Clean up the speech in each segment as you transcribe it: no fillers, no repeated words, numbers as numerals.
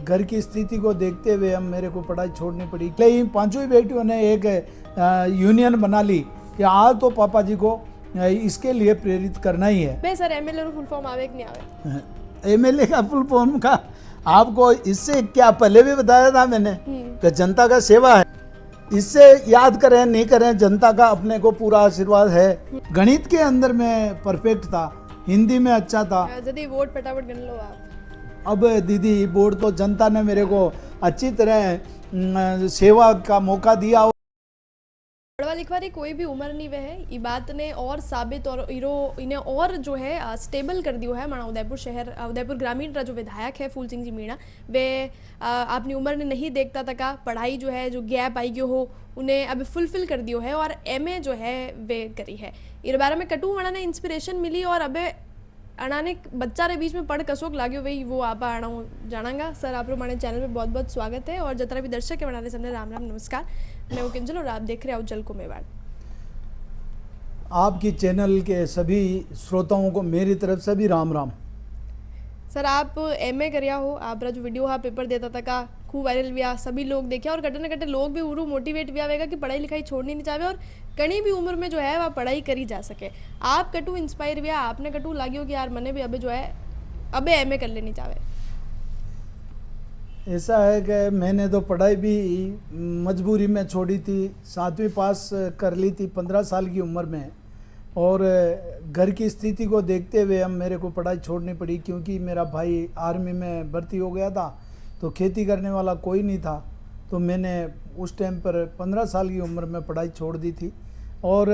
घर की स्थिति को देखते हुए हम मेरे को पढ़ाई छोड़नी पड़ी। लेकिन पांचों ही बेटियों ने एक यूनियन बना ली कि आज तो पापा जी को इसके लिए प्रेरित करना ही है। बे सर एमएलए નું ફૂલ ફોર્મ આવે કે નહીં આવે? एमएलए का फुल फॉर्म का आपको इससे क्या पहले भी बताया था मैंने कि जनता का सेवा है। इससे याद करें नहीं करें, जनता का अपने को पूरा आशीर्वाद है। गणित के अंदर मैं परफेक्ट था, हिंदी में अच्छा था। जल्दी वोट फटाफट गण लो आप। अब दीदी बोर्ड तो जनता ने मेरे को अच्छी तरह सेवा का मौका दिया। पढ़वा लिखवारी कोई भी उम्र नहीं वे है ये बात ने और साबित और इन्हें और जो है स्टेबल कर दियो है। माना उदयपुर शहर उदयपुर ग्रामीण का जो विधायक है फूल सिंह जी मीणा वे अपनी उम्र ने नहीं देखता था का पढ़ाई जो है जो गैप आई गयो हो उन्हें अभी फुलफिल कर दियो है और एमए जो है वे करी है। इस बारे में कटू वणा ने इंस्पिरेशन मिली और अबे अणाने बच्चा रे बीच में पढ़ कसोक लाग्यो वही वो आप आना जानांगा। सर आप हमारे चैनल पे बहुत बहुत स्वागत है और जितना भी दर्शक है बनाने सबने राम राम नमस्कार। मैं वो किंजल और आप देख रहे हैं उज्जवल को मेवाड़। आपकी चैनल के सभी श्रोताओं को मेरी तरफ से भी राम राम। सर आप एमए करिया हो, आप जो वीडियो हा पेपर देता था का खूब वायरल हुआ, सभी लोग देखे और कटे न कटे लोग भी उरू मोटिवेट हुआ होगा कि पढ़ाई लिखाई छोड़नी नहीं चाहे और कहीं भी उम्र में जो है वह पढ़ाई करी जा सके। आप कटू इंस्पायर हुआ, आपने कटू लागियो कि यार मने भी अबे जो है अबे एमए कर लेनी चाहे। ऐसा है कि मैंने तो पढ़ाई भी मजबूरी में छोड़ी थी, 7वीं पास कर ली थी 15 साल की उम्र में। और घर की स्थिति को देखते हुए हम मेरे को पढ़ाई छोड़नी पड़ी क्योंकि मेरा भाई आर्मी में भर्ती हो गया था तो खेती करने वाला कोई नहीं था। तो मैंने उस टाइम पर 15 साल की उम्र में पढ़ाई छोड़ दी थी। और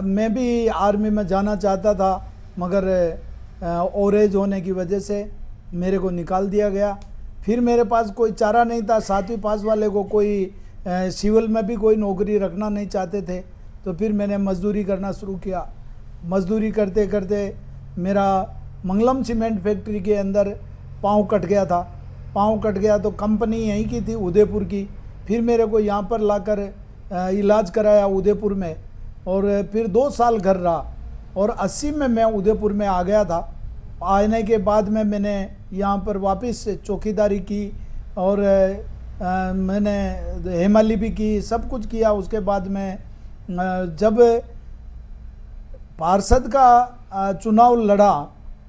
मैं भी आर्मी में जाना चाहता था मगर ओवर एज होने की वजह से मेरे को निकाल दिया गया। फिर मेरे पास कोई चारा नहीं था, 7वीं पास वाले को कोई सिविल में भी कोई नौकरी रखना नहीं चाहते थे। तो फिर मैंने मजदूरी करना शुरू किया। मजदूरी करते करते मेरा मंगलम सीमेंट फैक्ट्री के अंदर पाँव कट गया था। पाँव कट गया तो कंपनी यहीं की थी उदयपुर की। फिर मेरे को यहाँ पर लाकर इलाज कराया उदयपुर में और फिर 2 साल घर रहा और 80 में मैं उदयपुर में आ गया था। आने के बाद में मैंने यहाँ पर वापस चौकीदारी की और मैंने हेमाली भी की, सब कुछ किया। उसके बाद में जब पार्षद का चुनाव लड़ा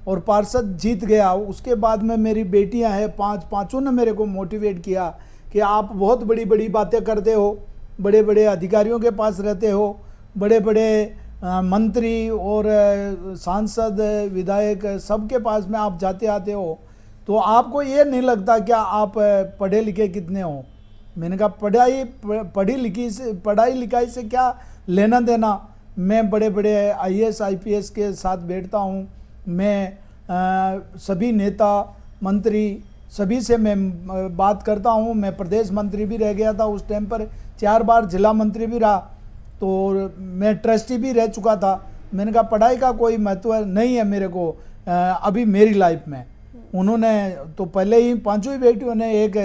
और पार्षद जीत गया उसके बाद में मेरी बेटियां हैं 5, पांचों ने मेरे को मोटिवेट किया कि आप बहुत बड़ी बड़ी बातें करते हो, बड़े बड़े अधिकारियों के पास रहते हो, बड़े बड़े मंत्री और सांसद विधायक सबके पास में आप जाते आते हो तो आपको ये नहीं लगता क्या आप पढ़े लिखे कितने हो। मैंने कहा पढ़ाई लिखाई से क्या लेना देना। मैं बड़े बड़े IAS IPS के साथ बैठता हूँ। मैं सभी नेता मंत्री सभी से मैं बात करता हूँ। मैं प्रदेश मंत्री भी रह गया था उस टाइम पर, 4 बार जिला मंत्री भी रहा, तो मैं ट्रस्टी भी रह चुका था। मैंने कहा पढ़ाई का कोई महत्व नहीं है मेरे को अभी मेरी लाइफ में। उन्होंने तो पहले ही पांचों ही बेटियों ने एक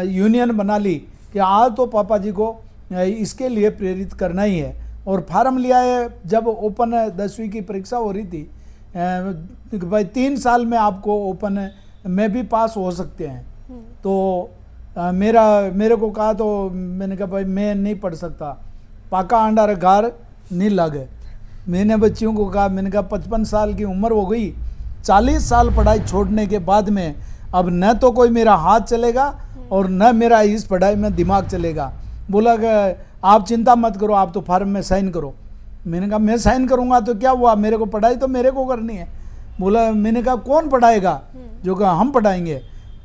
यूनियन बना ली कि आज तो पापा जी को इसके लिए प्रेरित करना ही है। और फार्म लिया है। जब ओपन 10वीं की परीक्षा हो रही थी भाई 3 साल में आपको ओपन में भी पास हो सकते हैं। तो मेरे को कहा तो मैंने कहा भाई मैं नहीं पढ़ सकता, पाका अंडा गार नहीं लगे। मैंने बच्चियों को कहा, मैंने कहा 55 साल की उम्र हो गई, 40 साल पढ़ाई छोड़ने के बाद में अब न तो कोई मेरा हाथ चलेगा और न मेरा इस पढ़ाई में दिमाग चलेगा। बोला कि आप चिंता मत करो, आप तो फार्म में साइन करो। मैंने कहा मैं साइन करूँगा तो क्या हुआ, मेरे को पढ़ाई तो मेरे को करनी है। बोला, मैंने कहा कौन पढ़ाएगा, जो कहा हम पढ़ाएंगे।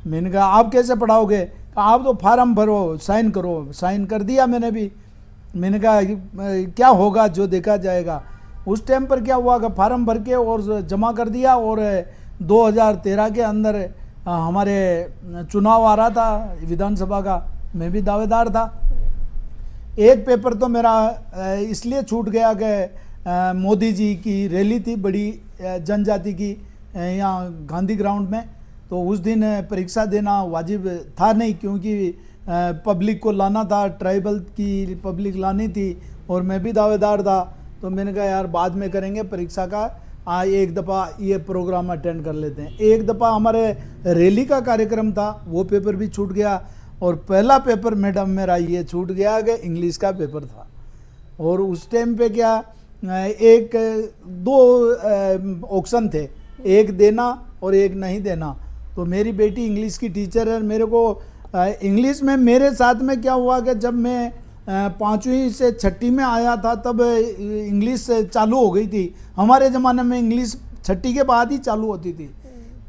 मैंने कहा आप कैसे पढ़ाओगे, आप तो फार्म भरो साइन करो। साइन कर दिया मैंने भी। मैंने कहा क्या होगा जो देखा जाएगा। उस टाइम पर क्या हुआ कि फार्म भर के और जमा कर दिया और 2013 के अंदर हमारे चुनाव आ रहा था विधानसभा का, मैं भी दावेदार था। एक पेपर तो मेरा इसलिए छूट गया कि मोदी जी की रैली थी बड़ी जनजाति की यहाँ गांधी ग्राउंड में, तो उस दिन परीक्षा देना वाजिब था नहीं क्योंकि पब्लिक को लाना था, ट्राइबल की पब्लिक लानी थी और मैं भी दावेदार था। तो मैंने कहा यार बाद में करेंगे, परीक्षा का एक दफ़ा ये प्रोग्राम अटेंड कर लेते हैं। एक दफ़ा हमारे रैली का कार्यक्रम था, वो पेपर भी छूट गया। और पहला पेपर मैडम मेरा ये छूट गया कि इंग्लिश का पेपर था। और उस टाइम पे क्या एक दो ऑप्शन थे, एक देना और एक नहीं देना। तो मेरी बेटी इंग्लिश की टीचर है, मेरे को इंग्लिश में मेरे साथ में क्या हुआ कि जब मैं 5वीं से 6ठी में आया था तब इंग्लिश चालू हो गई थी। हमारे ज़माने में इंग्लिश 6ठी के बाद ही चालू होती थी।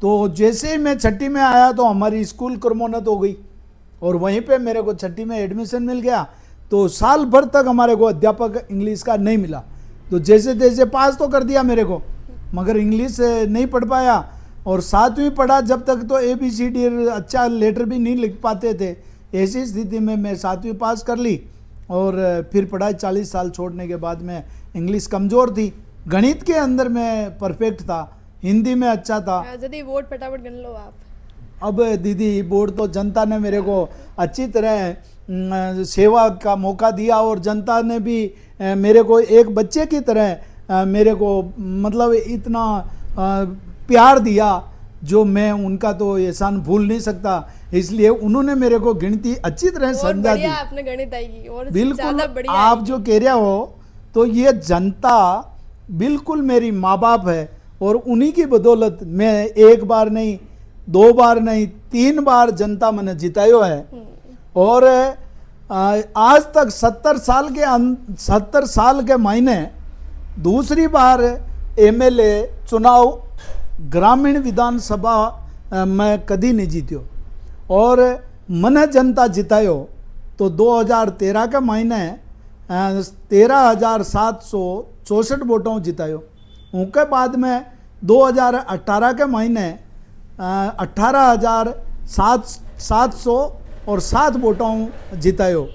तो जैसे ही मैं 6ठी में आया तो हमारी स्कूल क्रमोन्नत हो गई और वहीं पे मेरे को 6ठी में एडमिशन मिल गया। तो साल भर तक हमारे को अध्यापक इंग्लिश का नहीं मिला। तो जैसे तैसे पास तो कर दिया मेरे को, मगर इंग्लिश नहीं पढ़ पाया। और 7वीं पढ़ा जब तक तो ABCD अच्छा लेटर भी नहीं लिख पाते थे। ऐसी स्थिति में मैं 7वीं पास कर ली और फिर पढ़ाई 40 साल छोड़ने के बाद में इंग्लिश कमज़ोर थी। गणित के अंदर मैं परफेक्ट था, हिंदी में अच्छा था। जल्दी वोट फटाफट गन लो आप। अब दीदी वोट तो जनता ने मेरे को अच्छी तरह सेवा का मौका दिया और जनता ने भी मेरे को एक बच्चे की तरह मेरे को मतलब इतना प्यार दिया जो मैं उनका तो एहसान भूल नहीं सकता। इसलिए उन्होंने मेरे को गिनती अच्छी तरह समझा दी। आपने गणित आएगी और बिल्कुल बढ़िया आप जो कह रहे हो तो ये जनता बिल्कुल मेरी माँ बाप है और उन्हीं की बदौलत मैं एक बार नहीं, 2 बार नहीं, 3 बार जनता मैंने जितायो है। और आज तक 70 साल के महीने दूसरी बार MLA चुनाव ग्रामीण विधानसभा में कदी नहीं जीत्यो और मने जनता जितायो। तो 2013 के महीने 13,764 वोटों जितायो। उनके बाद में 2018 के महीने 18,707 वोटों जितायो।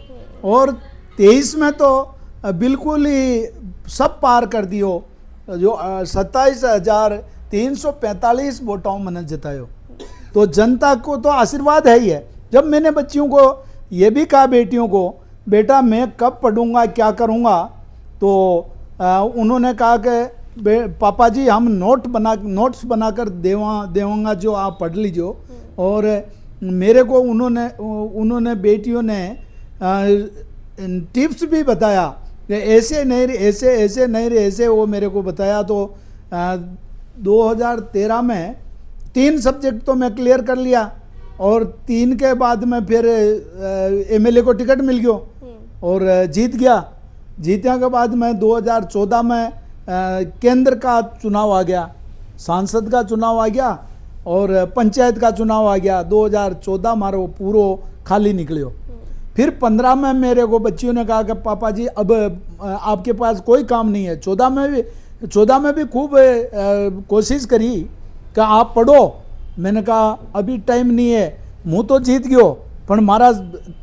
और 23 में तो बिल्कुल ही सब पार कर दियो, जो 27,345 वोटों मैंने जितायो। तो जनता को तो आशीर्वाद है ही है। जब मैंने बच्चियों को ये भी कहा, बेटियों को, बेटा मैं कब पढ़ूंगा क्या करूंगा, तो उन्होंने कहा कि पापा जी हम नोट्स बनाकर देवांगा जो आप पढ़ लीजिए। और मेरे को उन्होंने बेटियों ने टिप्स भी बताया कि ऐसे नहीं रे, ऐसे नहीं रे, ऐसे वो मेरे को बताया। तो 2013 में 3 सब्जेक्ट तो मैं क्लियर कर लिया और 3 के बाद में फिर MLA को टिकट मिल गया और जीत गया। जीतने के बाद में 2014 में केंद्र का चुनाव आ गया, सांसद का चुनाव आ गया और पंचायत का चुनाव आ गया। 2014 मारो पूरो खाली निकलियो। फिर 15 में मेरे को बच्चियों ने कहा कि पापा जी अब आपके पास कोई काम नहीं है। 14 में भी खूब कोशिश करी कि आप पढ़ो। मैंने कहा अभी टाइम नहीं है, मुँह तो जीत गयो पर मारा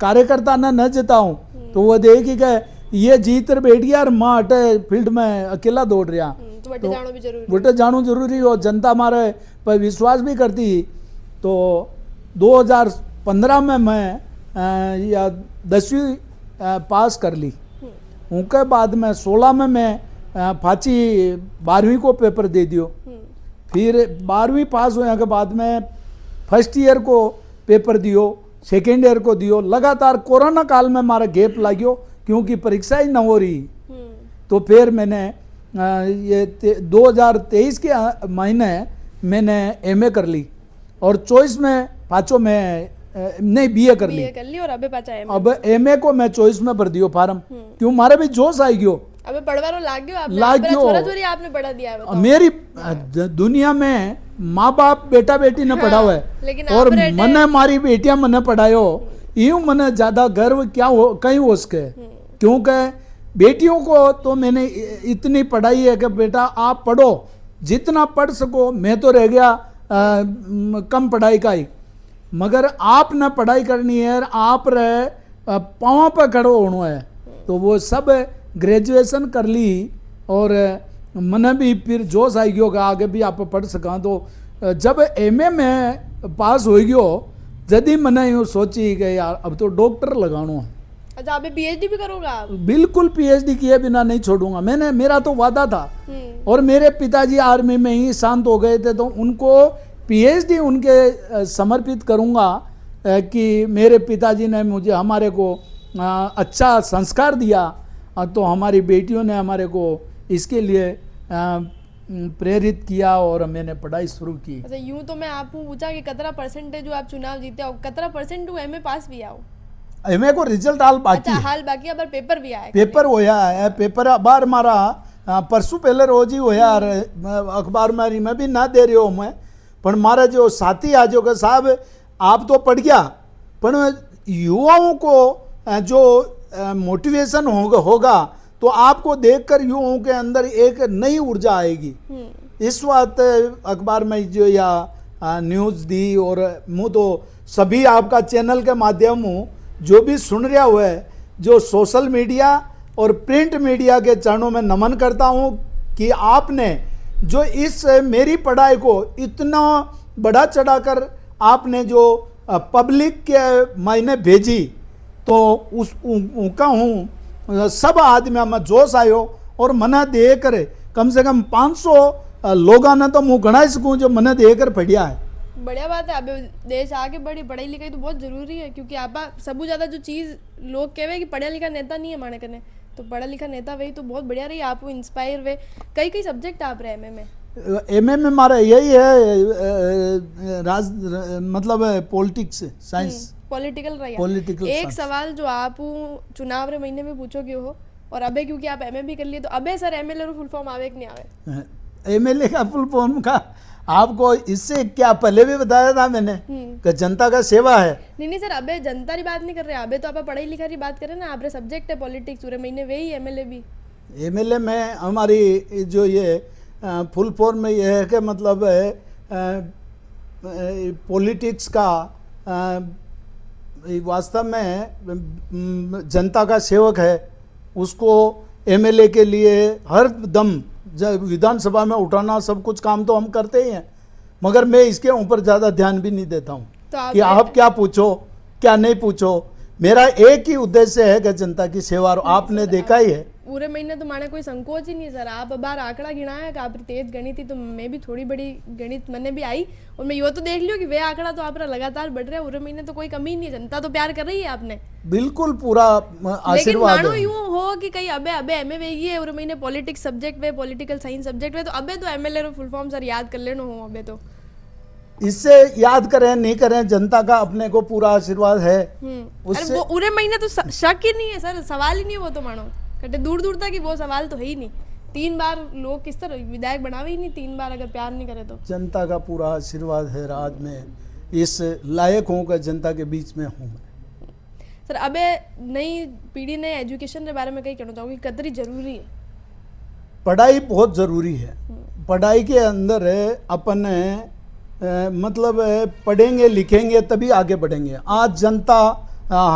कार्यकर्ता न जिताऊँ। तो वो देखी कि ये जीत बैठ गया और माँ अटे फील्ड में अकेला दौड़ रहा। तो वटे जानो जरूरी हो, जनता हमारे पर विश्वास भी करती। तो 2015 में मैं या 10वीं पास कर ली। उनके बाद में 16 में मैं फाची 12वीं को पेपर दे दियो। फिर 12वीं पास होने के बाद में फर्स्ट ईयर को पेपर दियो, सेकेंड ईयर को दियो। लगातार कोरोना काल में हमारा गैप लाग्यो क्योंकि परीक्षा ही न हो रही। तो फिर मैंने ये 2023 के महीने मैंने MA कर ली और चॉइस में पाँचों में नहीं BA कर ली और अबे पाचा MA। अब MA को मैं चॉइस में भर दियो फार्म, क्यों मारे भी जोश आई गयो। अबे पढ़वारो लाग गयो आपने पढ़ा दिया है। मेरी दुनिया में माँ बाप बेटा बेटी ने पढ़ा हुआ है और मने मारी बेटियां मने पढ़ायो, यूं मने ज्यादा गर्व क्या हो कहीं हो सके। क्योंकि बेटियों को तो मैंने इतनी पढ़ाई है कि बेटा आप पढ़ो, जितना पढ़ सको। मैं तो रह गया कम पढ़ाई का ही, मगर आप न पढ़ाई करनी है, आप रहे पाँव पर खड़ो होना है। तो वो सब ग्रेजुएशन कर ली और मैंने भी फिर जोश आई गयो कि आगे भी आप पढ़ सका। तो जब MA में पास हो गयो, जदी मैंने यूँ सोची कि यार अब तो डॉक्टर लगानो है। अच्छा, अभी पीएचडी भी करोगा आप? बिल्कुल पीएचडी किए बिना नहीं छोड़ूंगा। मेरा तो वादा था। और मेरे पिताजी आर्मी में ही शांत हो गए थे, तो उनको पीएचडी उनके समर्पित करूंगा कि मेरे पिताजी ने मुझे हमारे को अच्छा संस्कार दिया, तो हमारी बेटियों ने हमारे को इसके लिए प्रेरित किया और मैंने पढ़ाई शुरू की। अच्छा, यूं तो मैं आपको पूछा कि कितना परसेंटेज जो आप चुनाव जीते हो, कितना परसेंट एमए पास भी आओ? एमए को रिजल्ट हाल बाकी अच्छा, हाल बाकी है, पर पेपर भी आया? पेपर होया है, पेपर अखबार मारा परसों पहले रोज ही होया। अखबार मारी मैं भी ना दे रही हूँ मैं, पर मारा जो साथी आजो का साहब आप तो पढ़ गया, पर युवाओं को जो मोटिवेशन होगा तो आपको देखकर युवाओं के अंदर एक नई ऊर्जा आएगी। इस बात अखबार में जो या न्यूज़ दी, और मैं तो सभी आपका चैनल के माध्यम हूँ जो भी सुन रहा हुआ है, जो सोशल मीडिया और प्रिंट मीडिया के चरणों में नमन करता हूँ कि आपने जो इस मेरी पढ़ाई को इतना बड़ा चढ़ाकर आपने जो पब्लिक के मायने भेजी, तो उनका हूँ सब आदमी में जोश आयो और मना दे कर कम से कम 500 लोगों ने तो मुँह गणा सकूँ जो मना दे कर पढ़िया है। बढ़िया बात है। अब देश आगे बढ़ी, पढ़ाई लिखाई तो बहुत जरूरी है, क्योंकि आप सबू ज्यादा जो चीज लोग कहे कि पढ़ा लिखा नेता नहीं है माने करने, तो पढ़ा लिखा नेता वही तो बहुत बढ़िया रही। आप इंस्पायर हुए। कई कई सब्जेक्ट आप रहे एमए में? एमए में हमारा यही है मतलब पॉलिटिक्स साइंस, पॉलिटिकल रही। पॉलिटिकल एक सवाल जो आप चुनाव रे महीने में पूछोगे हो, और अबे क्योंकि आप एमए भी कर लिए, तो अबे सर एमएलए रो फुल फॉर्म आवे कि नहीं आवे? एमएलए का फुल फॉर्म का आपको इससे क्या पहले भी बताया था मैंने कि जनता का सेवा है। नहीं सर, अबे जनता की बात नहीं कर रहे, अबे तो आप पढ़ाई लिखाई की बात कर रहे हैं ना। आप रे सब्जेक्ट है पॉलिटिक्स, पूरे महीने वही एमएलए भी। एमएलए में हमारी जो ये फुल फॉर्म में ये है कि मतलब पॉलिटिक्स का वास्तव में जनता का सेवक है, उसको एमएलए के लिए हर दम विधानसभा में उठाना सब कुछ काम तो हम करते ही हैं, मगर मैं इसके ऊपर ज़्यादा ध्यान भी नहीं देता हूँ कि आप क्या पूछो क्या नहीं पूछो। मेरा एक ही उद्देश्य है कि जनता की सेवा, और आपने देखा ही है पूरे महीने तो माने कोई संकोच ही नहीं सर। आप बार आंकड़ा गिनाया कि आप तेज गणित थी, तो मैं भी थोड़ी बड़ी गणित मैंने भी आई, और मैं यो तो देख लियो कि वे आंकड़ा तो आप लगातार बढ़ रहा है। पूरे महीने तो कोई कमी नहीं, जनता तो प्यार कर रही है आपने। बिल्कुल पूरा आशीर्वाद। लेकिन मानो यूं हो कि कहीं अबे एमए वेगी है, पूरे महीने पॉलिटिक्स सब्जेक्ट वे, पॉलिटिकल साइंस सब्जेक्ट वे, तो अबे तो एमएलए रो फुल फॉर्म सर याद कर लेनो हो अबे तो। इससे याद करें नहीं करें, जनता का अपने को पूरा आशीर्वाद है। अरे वो पूरे महीने तो शक ही नहीं है सर, सवाल ही नहीं है वो तो मानो कटे दूर दूर तक, कि वो सवाल तो है ही नहीं। 3 बार लोग किस तरह विधायक बनावे ही नहीं 3 बार, अगर प्यार नहीं करे तो। जनता का पूरा आशीर्वाद है, आज में इस लायक हूँ कि जनता के बीच में हूँ। सर अबे नई पीढ़ी ने एजुकेशन के बारे में कहीं कहना चाहोगे, कतरी जरूरी है? पढ़ाई बहुत ज़रूरी है। पढ़ाई के अंदर अपन मतलब पढ़ेंगे लिखेंगे तभी आगे बढ़ेंगे। आज जनता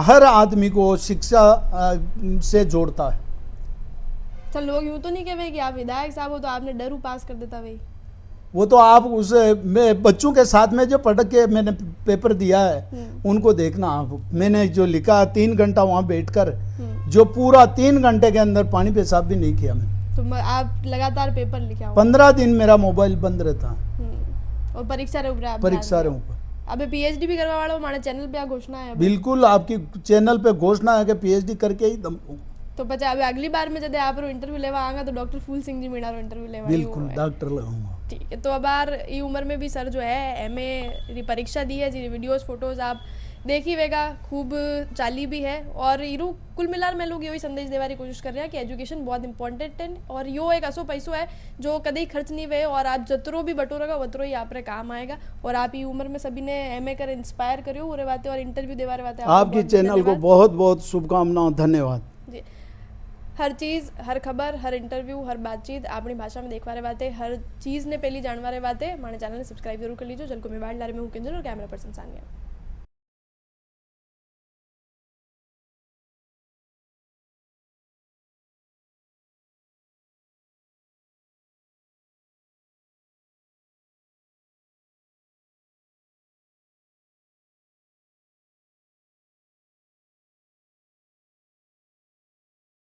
हर आदमी को शिक्षा से जोड़ता है। सर लोग यूं तो नहीं कहे कि आप विधायक साहब हो तो आपने डरू पास कर देता भाई? वो तो आप उस मैं बच्चों के साथ में जो पढ़ के मैंने पेपर दिया है उनको देखना आप। मैंने जो लिखा 3 घंटा वहाँ बैठकर, जो पूरा 3 घंटे के अंदर पानी पेशाब भी नहीं किया मैंने। तो आप लगातार पेपर लिखा? 15 दिन मेरा मोबाइल बंद रहता। और परीक्षा रे ऊपर? परीक्षा रे ऊपर। अबे पीएचडी भी करवा वाला हमारे चैनल पे घोषणा है? बिल्कुल, आपकी चैनल पे घोषणा है कि पीएचडी करके ही दम। तो पचा अबे अगली बार में जब आप इंटरव्यू लेवा आएगा तो डॉक्टर फूल सिंह जी मीणा रो इंटरव्यू लेवा? बिल्कुल डॉक्टर लगाऊंगा। ठीक है। तो अब बार ये उम्र में भी सर जो है एमए री परीक्षा दी है जी, वीडियोस फोटोज आप देखी वेगा, खूब चाली भी है। और इरू कुल मिलार में लोग यही संदेश देने की कोशिश कर रहे हैं कि एजुकेशन बहुत इंपॉर्टेंट है, और यो एक ऐसो पैसो है जो कभी खर्च नहीं हुए, और आप जतरो भी बटोरेगा वतरो ही आप रे काम आएगा। और आप ये उम्र में सभी ने एमए कर इंस्पायर करियो पूरे बातें, और इंटरव्यू देवा रहे बातें। आपकी चैनल को बहुत बहुत शुभकामनाएं, धन्यवाद जी। हर चीज़, हर खबर, हर इंटरव्यू, हर बातचीत अपनी भाषा में देखवा रहे बातें, हर चीज़ ने पहली जानवा रहे बातें। हमारे चैनल ने सब्सक्राइब जरूर कर लीजिए। जल को मैं बाढ़ ला रही हूँ, कैमरा पर्सन सानिया।